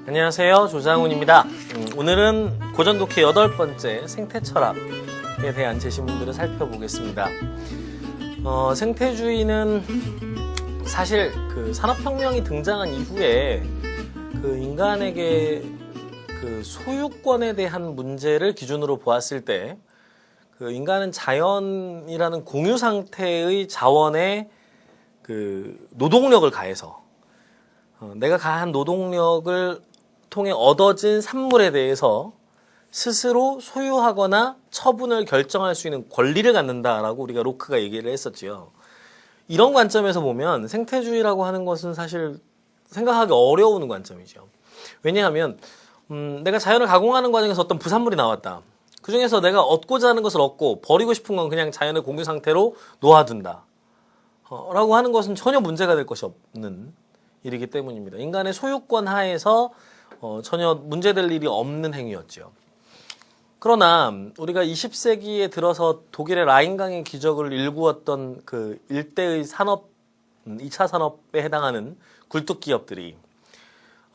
안녕하세요, 조장훈입니다. 오늘은 고전독해 8번째 생태철학에 대한 제시문들을 살펴보겠습니다. 생태주의는 사실 그 산업혁명이 등장한 이후에 그 인간에게 그 소유권에 대한 문제를 기준으로 보았을 때 그 인간은 자연이라는 공유 상태의 자원에 그 노동력을 가해서 내가 가한 노동력을 통해 얻어진 산물에 대해서 스스로 소유하거나 처분을 결정할 수 있는 권리를 갖는다라고 우리가 로크가 얘기를 했었지요. 이런 관점에서 보면 생태주의라고 하는 것은 사실 생각하기 어려운 관점이죠. 왜냐하면 내가 자연을 가공하는 과정에서 어떤 부산물이 나왔다. 그 중에서 내가 얻고자 하는 것을 얻고 버리고 싶은 건 그냥 자연의 공유 상태로 놓아둔다. 라고 하는 것은 전혀 문제가 될 것이 없는 일이기 때문입니다. 인간의 소유권 하에서 전혀 문제될 일이 없는 행위였죠. 그러나 우리가 20세기에 들어서 독일의 라인강의 기적을 일구었던 그 일대의 산업, 2차 산업에 해당하는 굴뚝 기업들이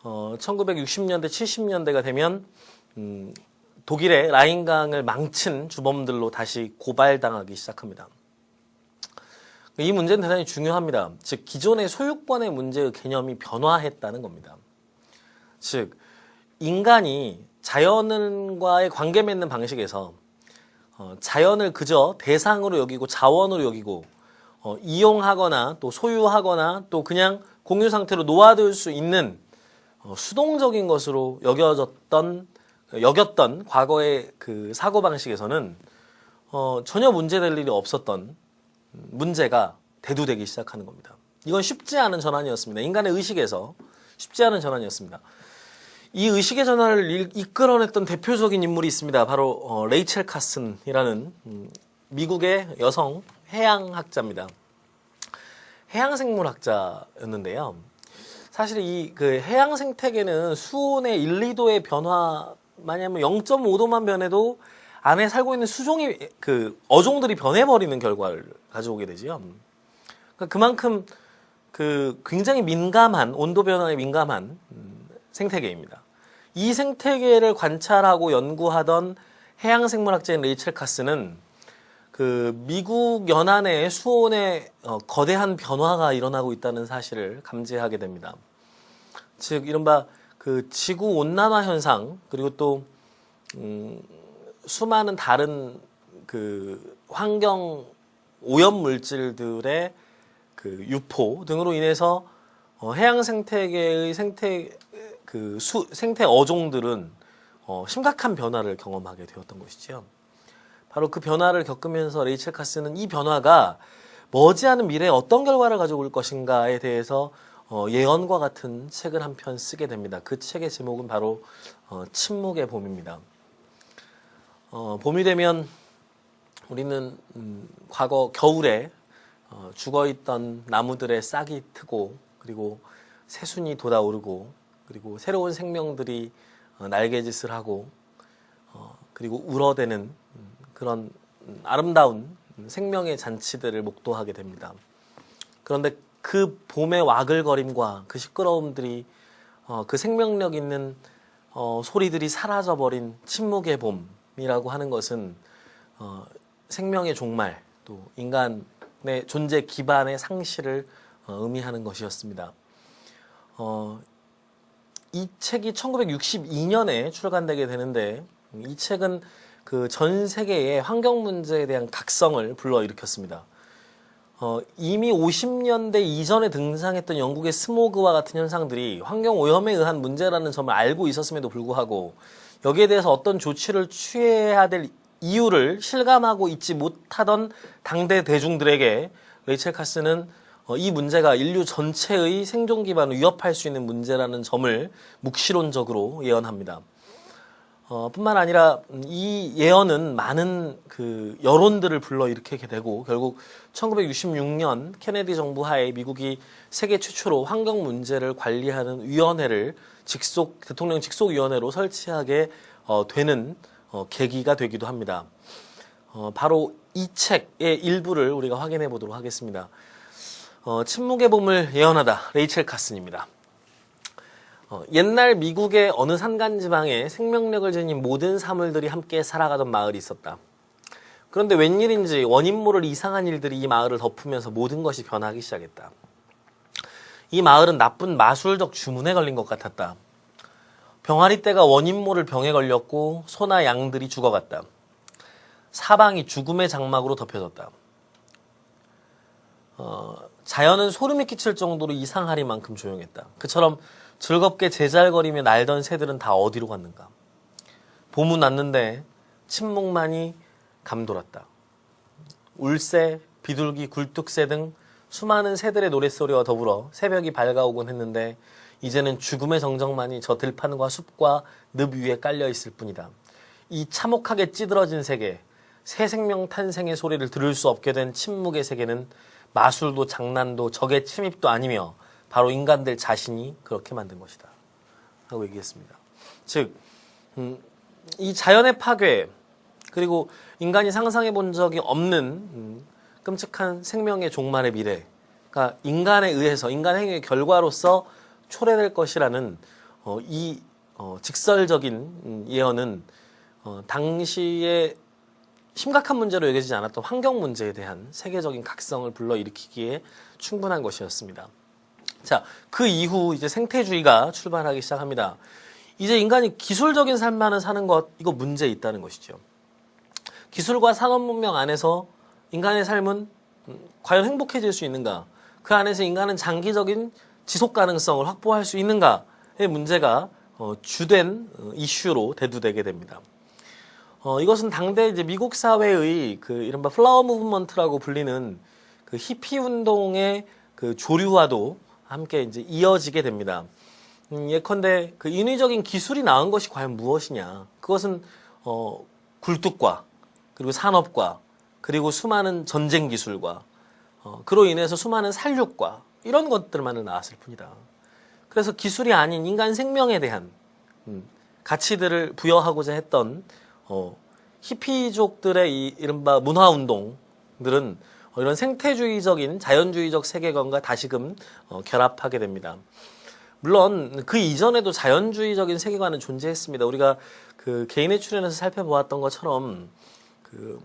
1960년대, 70년대가 되면 독일의 라인강을 망친 주범들로 다시 고발당하기 시작합니다. 이 문제는 대단히 중요합니다. 즉 기존의 소유권의 문제의 개념이 변화했다는 겁니다. 즉 인간이 자연과의 관계 맺는 방식에서 자연을 그저 대상으로 여기고 자원으로 여기고 이용하거나 또 소유하거나 또 그냥 공유 상태로 놓아둘 수 있는 수동적인 것으로 여겼던 과거의 그 사고방식에서는 전혀 문제될 일이 없었던 문제가 대두되기 시작하는 겁니다. 이건 쉽지 않은 전환이었습니다. 인간의 의식에서 쉽지 않은 전환이었습니다. 이 의식의 전환을 이끌어냈던 대표적인 인물이 있습니다. 바로 레이첼 카슨이라는 미국의 여성 해양학자입니다. 해양생물학자였는데요. 사실 이 그 해양 생태계는 수온의 1, 2도의 변화, 만약에 0.5도만 변해도 안에 살고 있는 수종이 그 어종들이 변해버리는 결과를 가져오게 되지요. 그러니까 그만큼 그 굉장히 민감한 온도 변화에 민감한 생태계입니다. 이 생태계를 관찰하고 연구하던 해양생물학자인 레이첼 카스는 그 미국 연안의 수온에 거대한 변화가 일어나고 있다는 사실을 감지하게 됩니다. 즉 이른바 그 지구 온난화 현상 그리고 또 수많은 다른 그 환경 오염 물질들의 그 유포 등으로 인해서 해양 생태계의 생태 어종들은 심각한 변화를 경험하게 되었던 것이죠. 바로 그 변화를 겪으면서 레이첼 카스는 이 변화가 머지않은 미래에 어떤 결과를 가져올 것인가에 대해서 예언과 같은 책을 한 편 쓰게 됩니다. 그 책의 제목은 바로 침묵의 봄입니다. 봄이 되면 우리는 과거 겨울에 죽어있던 나무들의 싹이 트고 그리고 새순이 돋아오르고 그리고 새로운 생명들이 날개짓을 하고 그리고 울어대는 그런 아름다운 생명의 잔치들을 목도하게 됩니다. 그런데 그 봄의 와글거림과 그 시끄러움들이 그 생명력 있는 소리들이 사라져버린 침묵의 봄이라고 하는 것은 생명의 종말 또 인간의 존재 기반의 상실을 의미하는 것이었습니다. 이 책이 1962년에 출간되게 되는데 이 책은 그 전 세계의 환경 문제에 대한 각성을 불러일으켰습니다. 이미 50년대 이전에 등장했던 영국의 스모그와 같은 현상들이 환경 오염에 의한 문제라는 점을 알고 있었음에도 불구하고 여기에 대해서 어떤 조치를 취해야 될 이유를 실감하고 있지 못하던 당대 대중들에게 레이첼 카스는 이 문제가 인류 전체의 생존 기반을 위협할 수 있는 문제라는 점을 묵시론적으로 예언합니다. 뿐만 아니라 이 예언은 많은 그 여론들을 불러일으키게 되고 결국 1966년 케네디 정부 하에 미국이 세계 최초로 환경 문제를 관리하는 위원회를 대통령 직속위원회로 설치하게 되는 계기가 되기도 합니다. 바로 이 책의 일부를 우리가 확인해 보도록 하겠습니다. 침묵의 봄을 예언하다, 레이첼 카슨입니다. 옛날 미국의 어느 산간지방에 생명력을 지닌 모든 사물들이 함께 살아가던 마을이 있었다. 그런데 웬일인지 원인 모를 이상한 일들이 이 마을을 덮으면서 모든 것이 변하기 시작했다. 이 마을은 나쁜 마술적 주문에 걸린 것 같았다. 병아리 떼가 원인 모를 병에 걸렸고 소나 양들이 죽어갔다. 사방이 죽음의 장막으로 덮여졌다. 자연은 소름이 끼칠 정도로 이상하리만큼 조용했다. 그처럼 즐겁게 제잘거리며 날던 새들은 다 어디로 갔는가. 봄은 왔는데 침묵만이 감돌았다. 울새, 비둘기, 굴뚝새 등 수많은 새들의 노랫소리와 더불어 새벽이 밝아오곤 했는데 이제는 죽음의 정적만이 저 들판과 숲과 늪 위에 깔려있을 뿐이다. 이 참혹하게 찌들어진 세계, 새 생명 탄생의 소리를 들을 수 없게 된 침묵의 세계는 마술도 장난도 적의 침입도 아니며 바로 인간들 자신이 그렇게 만든 것이다. 하고 얘기했습니다. 즉, 이 자연의 파괴, 그리고 인간이 상상해 본 적이 없는 끔찍한 생명의 종말의 미래가 인간에 의해서, 인간 행위의 결과로서 초래될 것이라는 이 직설적인 예언은 당시에 심각한 문제로 여겨지지 않았던 환경 문제에 대한 세계적인 각성을 불러일으키기에 충분한 것이었습니다. 자, 그 이후 이제 생태주의가 출발하기 시작합니다. 이제 인간이 기술적인 삶만을 사는 것, 이거 문제 있다는 것이죠. 기술과 산업 문명 안에서 인간의 삶은 과연 행복해질 수 있는가? 그 안에서 인간은 장기적인 지속 가능성을 확보할 수 있는가의 문제가 주된 이슈로 대두되게 됩니다. 이것은 당대 이제 미국 사회의 그 이른바 플라워 무브먼트라고 불리는 그 히피 운동의 그 조류와도 함께 이제 이어지게 됩니다. 예컨대 그 인위적인 기술이 나은 것이 과연 무엇이냐? 그것은 굴뚝과 그리고 산업과 그리고 수많은 전쟁 기술과 그로 인해서 수많은 살육과 이런 것들만을 나왔을 뿐이다. 그래서 기술이 아닌 인간 생명에 대한 가치들을 부여하고자 했던 히피족들의 이 이른바 문화운동들은 이런 생태주의적인 자연주의적 세계관과 다시금 결합하게 됩니다. 물론 그 이전에도 자연주의적인 세계관은 존재했습니다. 우리가 그 개인의 출연에서 살펴보았던 것처럼 그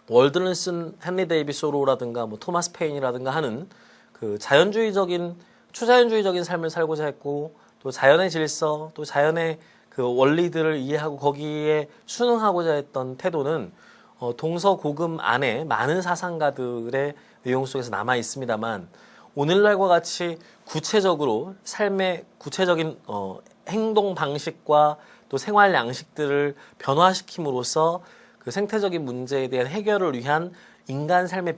월드를 쓴 헨리 데이비스 소로라든가 뭐 토마스 페인이라든가 하는 그 자연주의적인 초자연주의적인 삶을 살고자 했고 또 자연의 질서 또 자연의 그 원리들을 이해하고 거기에 순응하고자 했던 태도는 동서고금 안에 많은 사상가들의 내용 속에서 남아 있습니다만 오늘날과 같이 구체적으로 삶의 구체적인 행동 방식과 또 생활 양식들을 변화시킴으로써 그 생태적인 문제에 대한 해결을 위한 인간 삶의